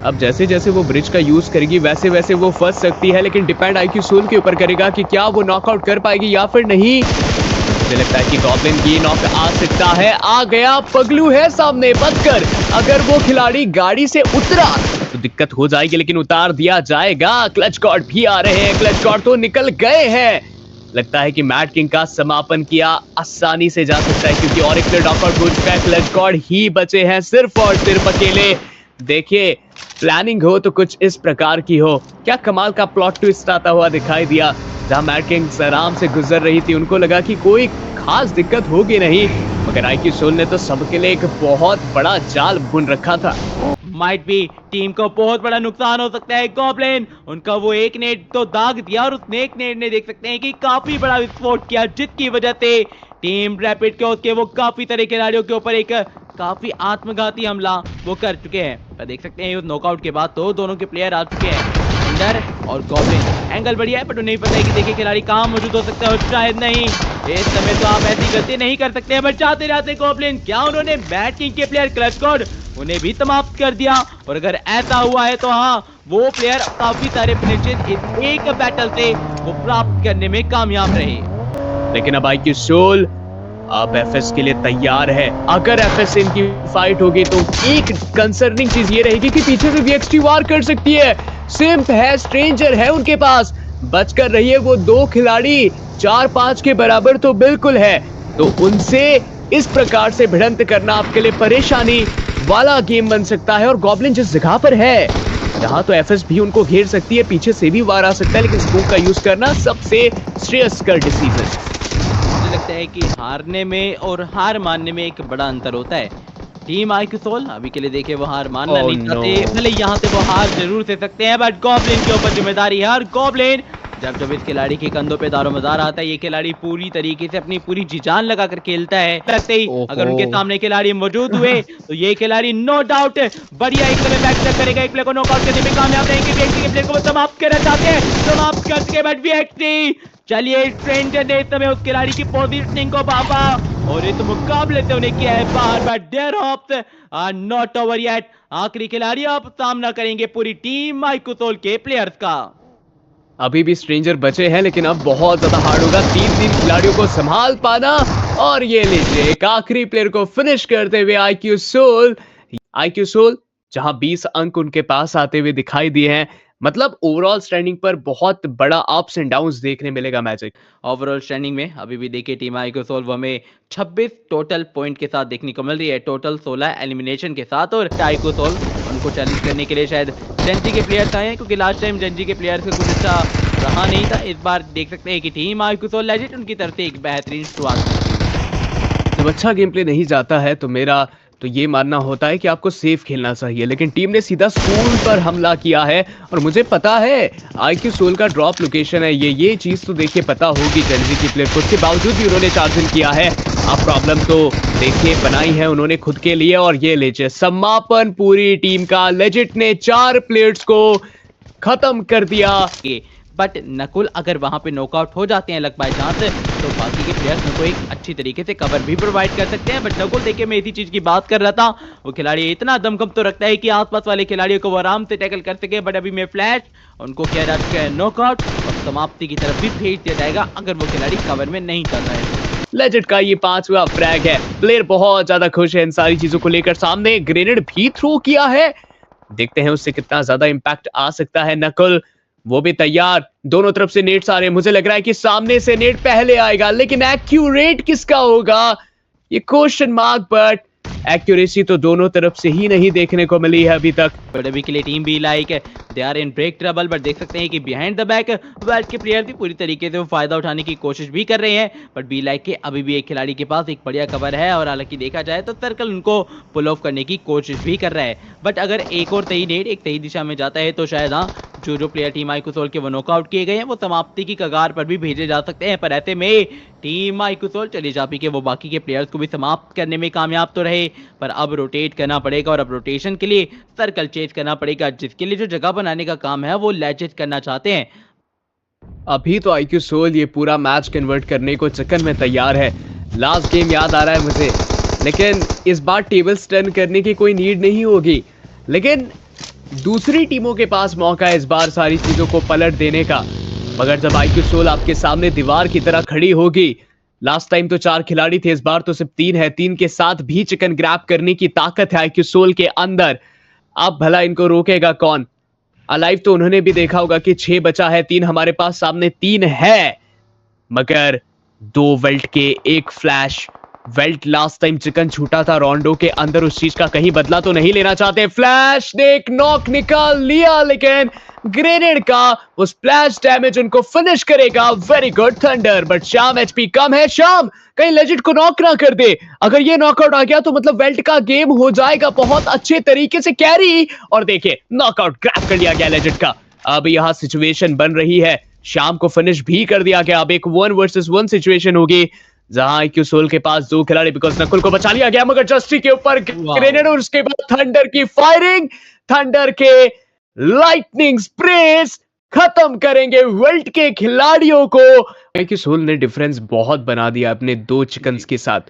अब जैसे जैसे वो ब्रिज का यूज करेगी वैसे वैसे वो फंस सकती है, लेकिन डिपेंड आईक्यू सोल के ऊपर करेगा कि क्या वो नॉकआउट कर पाएगी या फिर नहीं। मुझे लगता है कि गॉब्लिन की नॉक आ सकता है। आ गया, पगलू है सामने, बचकर। अगर वो खिलाड़ी गाड़ी से उतरा तो दिक्कत हो जाएगी, लेकिन उतार दिया जाएगा। क्लच गॉड भी आ रहे हैं, क्लच गॉड तो निकल गए हैं। लगता है कि मैट किंग का समापन किया आसानी से जा सकता है, क्योंकि और एक प्लेयर नॉकआउट हो चुका है। क्लच गॉड ही बचे हैं सिर्फ और सिर्फ अकेले। देखिए, प्लानिंग हो तो कुछ इस प्रकार की हो। क्या कमाल का प्लॉट ट्विस्ट आता हुआ दिखाई दिया। जहां मैट किंग्स आराम से गुजर रही थी, उनको लगा कि कोई खास दिक्कत होगी नहीं, मगर आईक्यू सोल ने तो सबके लिए एक बहुत बड़ा जाल बुन रखा था। माइट भी टीम को बहुत बड़ा नुकसान हो सकता है। गॉब्लिन उनका वो एक नेट तो दाग दिया और उस एक नेट ने देख सकते हैं कि काफी बड़ा विस्फोट किया, जिसकी वजह से टीम रैपिड के उसके वो काफी तरह खिलाड़ियों के ऊपर एक काफी आत्मघाती हमला वो कर चुके हैं। पर देख सकते हैं नॉकआउट के बाद तो दोनों के प्लेयर आ चुके हैं, अंडर और गॉब्लिन। एंगल बढ़िया है, बट उन्हें पता है कि देखिए खिलाड़ी कहाँ मौजूद हो सकता है और शायद नहीं। इस समय तो आप ऐसी गलती नहीं कर सकते हैं, बट चाहते रहते गॉब्लिन। क्या उन्होंने मैट किंग के प्लेयर क्लच गॉड उन्हें भी समाप्त कर दिया? और अगर ऐसा हुआ है तो हाँ, वो प्लेयर काफी सारे फिनिशेस एक बैटल से वो प्राप्त करने में कामयाब रहे। लेकिन अब आईक्यू सोल अब एफएस के लिए तैयार है। अगर एफएस से इनकी फाइट होगी तो एक कंसर्निंग चीज ये रहेगी कि पीछे से वीएक्सटी वार कर सकती है। सिम्प है, स्ट्रेंजर है उनके पास, बच कर रही है वो दो खिलाड़ी। 4-5 के बराबर तो बिल्कुल है, तो उनसे इस प्रकार से भिड़ंत करना आपके लिए परेशानी वाला गेम बन सकता है। और गॉब्लिन जिस जगह पर है, यहाँ तो एफएस भी उनको घेर सकती है, पीछे से भी वार आ सकता है, लेकिन स्मोक का यूज करना सबसे श्रेयस्कर डिसीजन। मुझे लगता है कि हारने में और हार मानने में एक बड़ा अंतर होता है। टीम आईक्यू सोल अभी के लिए देखिए वो हार मानना ओह नहीं नो! चाहते, भले यहाँ से वो हार जरूर से सकते हैं, बट गॉब्लिन के ऊपर जिम्मेदारी है। और गॉब्लिन जब जब इस खिलाड़ी के कंधों पे दारोमदार आता है, ये खिलाड़ी पूरी तरीके से अपनी पूरी जी जान लगाकर खेलता है। लगते ही अगर ओहो! उनके सामने खिलाड़ी मौजूद हुए तो ये खिलाड़ी नो डाउट बढ़िया एक समय बैक करेगा, एक प्लेयर को नॉकआउट करने में कामयाब रहेंगे। व्यक्ति के प्लेयर को वो समाप्त करना चाहते हैं, समाप्त कर सके, बट व्यक्ति चलिए स्ट्रेंजर ने इस समय उस खिलाड़ी की पोजीशनिंग को भापा और इस मुकाबले से उन्हें किया है बाहर, but their hopes are not over yet. आखिरी खिलाड़ी आप सामना करेंगे पूरी टीम आईक्यू सोल के प्लेयर्स का। अभी भी स्ट्रेंजर बचे हैं, लेकिन अब बहुत ज्यादा हार्ड होगा 3-3 खिलाड़ियों को संभाल पाना। और ये लीजिए एक आखिरी प्लेयर को फिनिश करते हुए आईक्यू सोल जहां 20 अंक उनके पास आते हुए दिखाई दिए हैं। मतलब ओवरऑल स्टैंडिंग पर बहुत बड़ा अप्स एंड डाउन्स देखने मिलेगा मैजिक। ओवरऑल स्टैंडिंग में अभी भी देखिए टीम आईक्यू सोल हमें 26 टोटल पॉइंट के साथ देखने को मिल रही है, टोटल 16 एलिमिनेशन के साथ। और आईक्यू सोल उनको चैलेंज करने के लिए शायद जेंजी के प्लेयर्स आए हैं, क्योंकि लास्ट टाइम जेंजी के प्लेयर्स का कुछ अच्छा रहा नहीं था। इस बार देख सकते हैं कि टीम आईक्यू सोल लेजेंड उनकी तरफ से एक बेहतरीन शुरुआत। जब अच्छा गेम प्ले नहीं जाता है तो मेरा तो ये मानना होता है कि आपको सेफ खेलना चाहिए, लेकिन टीम ने सीधा स्कूल पर हमला किया है। और मुझे पता है आईक्यू सोल का ड्रॉप लोकेशन है, ये चीज तो देखिए पता होगी जेंजी की प्लेयर को, उसके बावजूद भी उन्होंने चार्जिंग किया है। अब प्रॉब्लम तो देखिए बनाई है उन्होंने खुद के लिए। और ये लीजिए समापन पूरी टीम का, लेजिट ने 4 प्लेयर्स को खत्म कर दिया। बट नकुल अगर वहां पे नॉकआउट हो जाते हैं लक बाय चांस, तो बाकी के प्लेयर्स उनको एक अच्छी तरीके से कवर भी प्रोवाइड कर सकते हैं। बट नकुल देखिए मैं इसी चीज की बात कर रहा था, वो खिलाड़ी इतना दमखम तो रखता है कि आसपास वाले खिलाड़ियों को वो आराम से टैकल कर सके। बट अभी मैं फ्लैश उनको किया जा चुका है नॉकआउट और समाप्ति की तरफ भी भेज दिया जाएगा अगर वो खिलाड़ी कवर में नहीं चल रहा है। लेजेंड का ये 5वां फ्रैग है। प्लेयर बहुत ज्यादा खुश है इन सारी चीजों को लेकर। सामने ग्रेनेड भी थ्रो किया है, देखते हैं उससे कितना ज्यादा इंपैक्ट आ सकता है। नकुल वो भी तैयार, दोनों तरफ से नेट्स आ रहे हैं। मुझे लग रहा है कि सामने से नेट पहले आएगा, लेकिन एक्यूरेट किसका होगा ये क्वेश्चन मार्क। बट एक्यूरेसी तो दोनों तरफ से ही नहीं देखने को मिली है अभी तक। बट अभी के लिए team B like they are in break trouble, but देख सकते हैं कि बिहाइंड द बैक वेल्ट के प्लेयर भी पूरी तरीके से वो फायदा उठाने की कोशिश भी कर रहे हैं। बट बी लाइक के अभी भी एक खिलाड़ी के पास एक बढ़िया कवर है और हालांकि देखा जाए तो सर्कल उनको पुल ऑफ करने की कोशिश भी कर रहा है। बट अगर एक और सही नेट एक सही दिशा में जाता है तो शायद हाँ, जो प्लेयर टीम आईक्यू सोल के वो नॉकआउट किए गए हैं वो समाप्ति की कगार पर भी भेजे जा सकते हैं। पर ऐसे में टीम आईक्यू सोल चली जा पी के वो बाकी के प्लेयर्स को भी समाप्त करने में कामयाब तो रहे, पर अब रोटेट करना पड़ेगा और अब रोटेशन के लिए सर्कल चेंज करना पड़ेगा, जिसके लिए जो जगह बनाने का काम है वो लेजेंड करना चाहते हैं। अभी तो आईक्यू सोल ये पूरा मैच कन्वर्ट करने को चक्कर में तैयार है। लास्ट गेम याद आ रहा है मुझे, लेकिन इस बार टेबल्स टर्न करने की कोई नीड नहीं होगी। लेकिन दूसरी टीमों के पास मौका है इस बार सारी चीजों को पलट देने का, मगर जब आईक्यू सोल आपके सामने दीवार की तरह खड़ी होगी, लास्ट टाइम तो 4 खिलाड़ी थे, इस बार तो सिर्फ 3 है। 3 के साथ भी चिकन ग्रैब करने की ताकत है आईक्यू सोल के अंदर। अब भला इनको रोकेगा कौन? अलाइव तो उन्होंने भी देखा होगा कि 6 बचा है, 3 हमारे पास, सामने 3 है, मगर 2 वेल्ट के 1 flash. Belt last time chicken छूटा था रोंडो के अंदर, उस चीज का कहीं बदला तो नहीं लेना चाहते। फ्लैश ने एक नॉक निकाल लिया, लेकिन ग्रेनेड का वो स्प्लैश डैमेज उनको फिनिश करेगा। वेरी गुड थंडर, बट शाम एचपी कम है। शाम कहीं लेजेंड को नॉक ना कर दे। अगर ये नॉकआउट आ गया तो मतलब वेल्ट का गेम हो जाएगा बहुत अच्छे तरीके से कैरी। और देखिए नॉकआउट ग्रैब कर लिया गया लेजेंड का। अब यहां सिचुएशन बन रही है, शाम को फिनिश भी कर दिया गया। अब एक 1 वर्सेस 1 सिचुएशन होगी, जहां आईक्यू सोल के पास 2 खिलाड़ी, बिकॉज नकुल को बचा लिया गया, मगर जस्टी के ऊपर ग्रेनेड और उसके बाद थंडर की फायरिंग। थंडर के लाइटनिंग स्प्रेस खत्म करेंगे वेल्ट के खिलाड़ियों को। आईक्यू सोल ने डिफरेंस बहुत बना दिया अपने 2 चिकन्स के साथ।